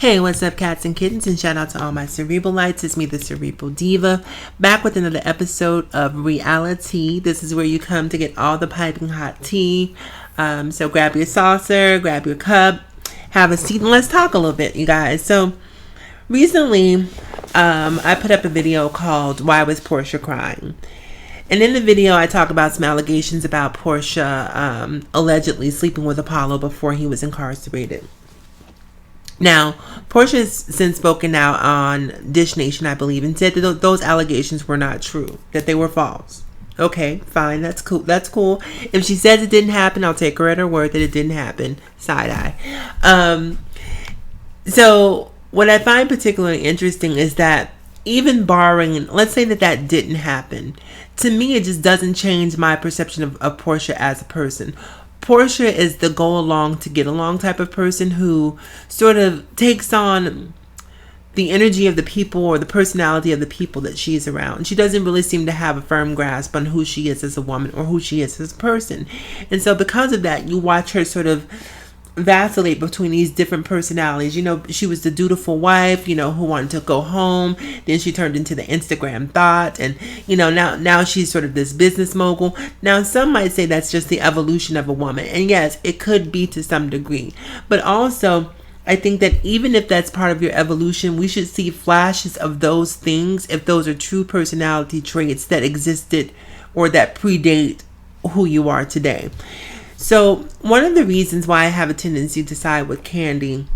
Hey, what's up, cats and kittens, and shout out to all my cerebral lights. It's me, the Cerebral Diva, back with another episode of RealiTEA. This is where you come to get all the piping hot tea. So grab your saucer, grab your cup, have a seat, and let's talk a little bit, you guys. So recently, I put up a video called "Why Was Porsha Crying?" And in the video, I talk about some allegations about Porsha allegedly sleeping with Apollo before he was incarcerated. Now, Porsha has since spoken out on Dish Nation, I believe, and said that those allegations were not true, that they were false. Okay, fine, that's cool. That's cool. If she says it didn't happen, I'll take her at her word that it didn't happen. Side eye. So what I find particularly interesting is that even barring, let's say that didn't happen, to me it just doesn't change my perception of Porsha as a person. Porsha is the go along to get along type of person who sort of takes on the energy of the people or the personality of the people that she's around. She doesn't really seem to have a firm grasp on who she is as a woman or who she is as a person. And so because of that, you watch her sort of vacillate between these different personalities. You know, she was the dutiful wife, you know, who wanted to go home. Then she turned into the Instagram THOT, and you know, now she's sort of this business mogul. Now some might say that's just the evolution of a woman, and yes, it could be to some degree, but also I think that even if that's part of your evolution, we should see flashes of those things if those are true personality traits that existed or that predate who you are today. So one of the reasons why I have a tendency to side with Kandi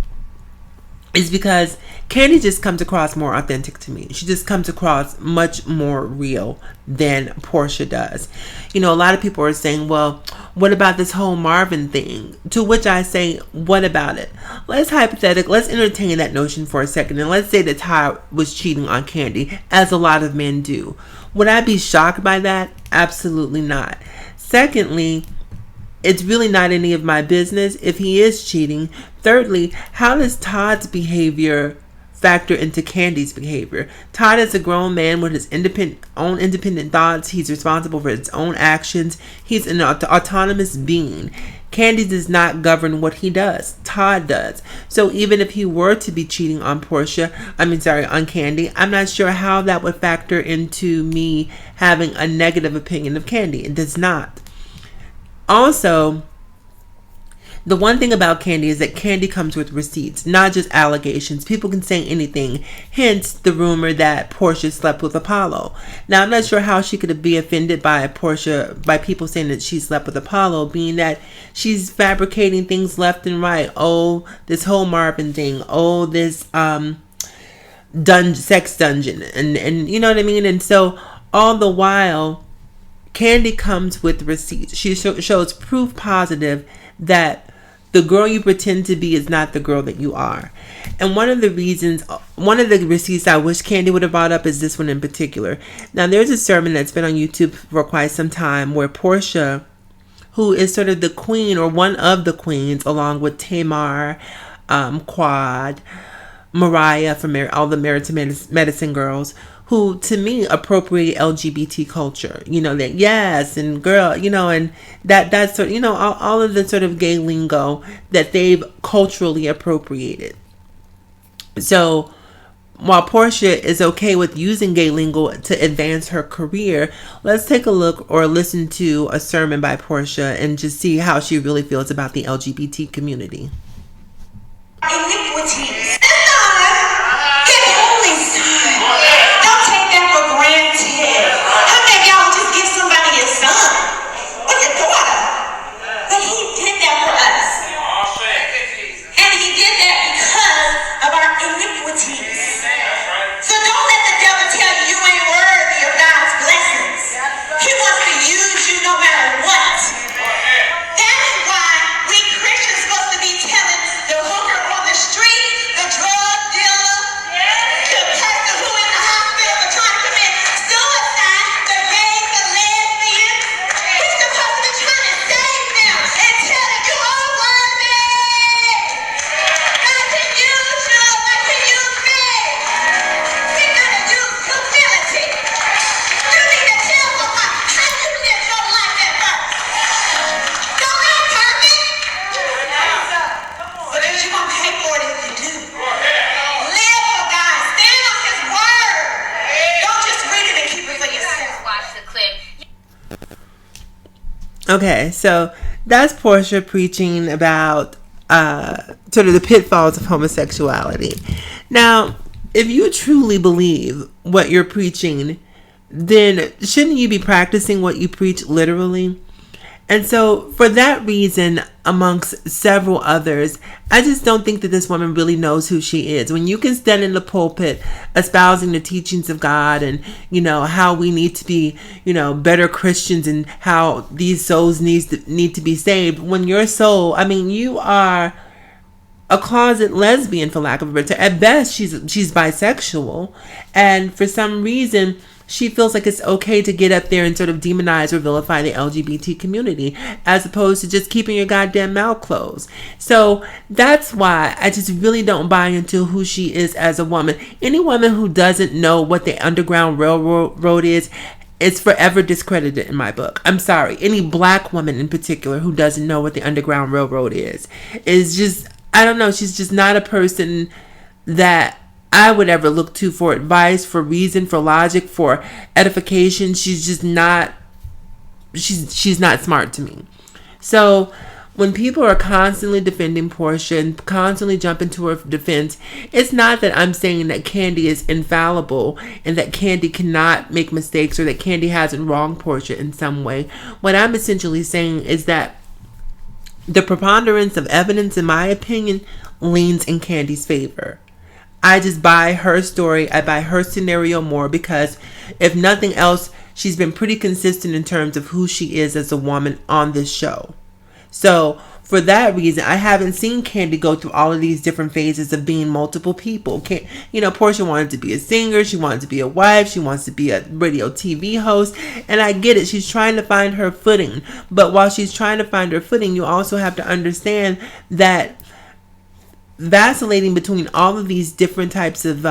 is because Kandi just comes across more authentic to me. She just comes across much more real than Porsha does. You know, a lot of people are saying, well, what about this whole Marvin thing? To which I say, what about it? Let's entertain that notion for a second. And let's say that Ty was cheating on Kandi, as a lot of men do. Would I be shocked by that? Absolutely not. Secondly, it's really not any of my business if he is cheating. Thirdly, how does Todd's behavior factor into Kandi's behavior? Todd is a grown man with his own independent thoughts. He's responsible for his own actions. He's an autonomous being. Kandi does not govern what he does. Todd does. So even if he were to be cheating on on Kandi, I'm not sure how that would factor into me having a negative opinion of Kandi. It does not. Also, the one thing about Kandi is that Kandi comes with receipts, not just allegations. People can say anything, hence the rumor that Porsha slept with Apollo. Now, I'm not sure how she could be offended by people saying that she slept with Apollo, being that she's fabricating things left and right. Oh, this whole Marvin thing. Oh, this sex dungeon. And you know what I mean? And so, all the while, Kandi comes with receipts. She shows proof positive that the girl you pretend to be is not the girl that you are. And one of the receipts I wish Kandi would have brought up is this one in particular. Now, there's a sermon that's been on YouTube for quite some time where Porsha, who is sort of the queen or one of the queens, along with Tamar, Quad, Mariah from all the Married to Medicine girls, who to me appropriate LGBT culture, you know, that yes, and girl, you know, and that's sort of, you know, all of the sort of gay lingo that they've culturally appropriated. So while Porsha is okay with using gay lingo to advance her career, let's take a look or listen to a sermon by Porsha and just see how she really feels about the LGBT community. Iniquities. That's why we Christians supposed to be telling the hooker on the street, the Okay, so that's Porsha preaching about sort of the pitfalls of homosexuality. Now, if you truly believe what you're preaching, then shouldn't you be practicing what you preach literally? And so, for that reason, amongst several others, I just don't think that this woman really knows who she is. When you can stand in the pulpit espousing the teachings of God and, how we need to be, better Christians and how these souls need to be saved, when your soul, you are a closet lesbian, for lack of a better term. At best, she's bisexual. And for some reason, she feels like it's okay to get up there and sort of demonize or vilify the LGBT community, as opposed to just keeping your goddamn mouth closed. So that's why I just really don't buy into who she is as a woman. Any woman who doesn't know what the Underground Railroad is forever discredited in my book. I'm sorry. Any black woman in particular who doesn't know what the Underground Railroad is just, I don't know, she's just not a person that I would ever look to for advice, for reason, for logic, for edification. She's just not, she's not smart to me. So when people are constantly defending Porsha and constantly jumping to her defense, it's not that I'm saying that Kandi is infallible and that Kandi cannot make mistakes or that Kandi hasn't wronged Porsha in some way. What I'm essentially saying is that the preponderance of evidence, in my opinion, leans in Kandi's favor. I just buy her story. I buy her scenario more because, if nothing else, she's been pretty consistent in terms of who she is as a woman on this show. So for that reason, I haven't seen Kandi go through all of these different phases of being multiple people. Porsha wanted to be a singer. She wanted to be a wife. She wants to be a radio TV host. And I get it. She's trying to find her footing. But while she's trying to find her footing, you also have to understand that vacillating between all of these different types of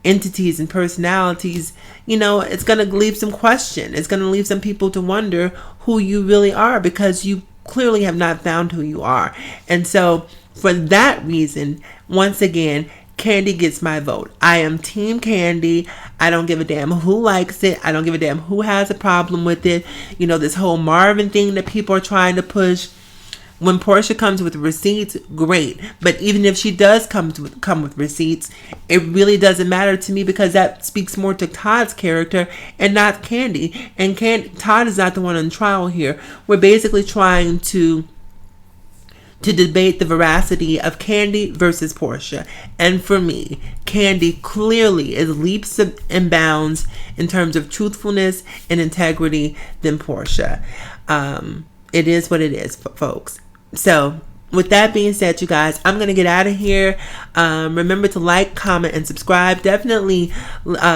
entities and personalities, it's going to leave some question. It's going to leave some people to wonder who you really are, because you clearly have not found who you are. And so for that reason, once again, Kandi gets my vote. I am Team Kandi. I don't give a damn who likes it. I don't give a damn who has a problem with it. This whole Marvin thing that people are trying to push. When Porsha comes with receipts, great. But even if she does come with receipts, it really doesn't matter to me, because that speaks more to Todd's character and not Kandi. And Todd is not the one on trial here. We're basically trying to debate the veracity of Kandi versus Porsha. And for me, Kandi clearly is leaps and bounds in terms of truthfulness and integrity than Porsha. It is what it is, folks. So with that being said, you guys, I'm going to get out of here. Remember to like, comment, and subscribe. Definitely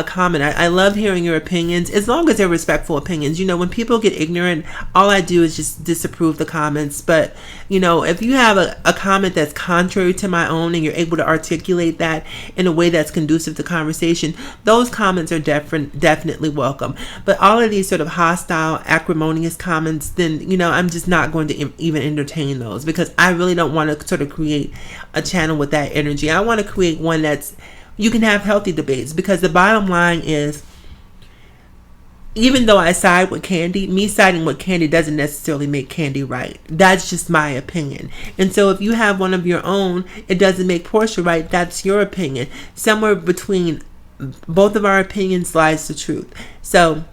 comment. I love hearing your opinions, as long as they're respectful opinions. When people get ignorant, all I do is just disapprove the comments. But, if you have a comment that's contrary to my own and you're able to articulate that in a way that's conducive to conversation, those comments are definitely welcome. But all of these sort of hostile, acrimonious comments, then, I'm just not going to even entertain those, because I really don't want to sort of create a channel with that energy. I want to create one that's, you can have healthy debates, because the bottom line is, even though I side with Kandi, me siding with Kandi doesn't necessarily make Kandi right. That's just my opinion. And so if you have one of your own, it doesn't make Porsha right. That's your opinion. Somewhere between both of our opinions lies the truth. So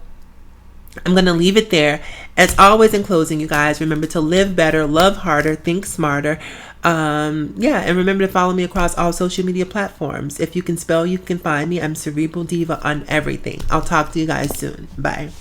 I'm going to leave it there. As always, in closing, you guys, remember to live better, love harder, think smarter. And remember to follow me across all social media platforms. If you can spell, you can find me. I'm Cerebral Diva on everything. I'll talk to you guys soon. Bye.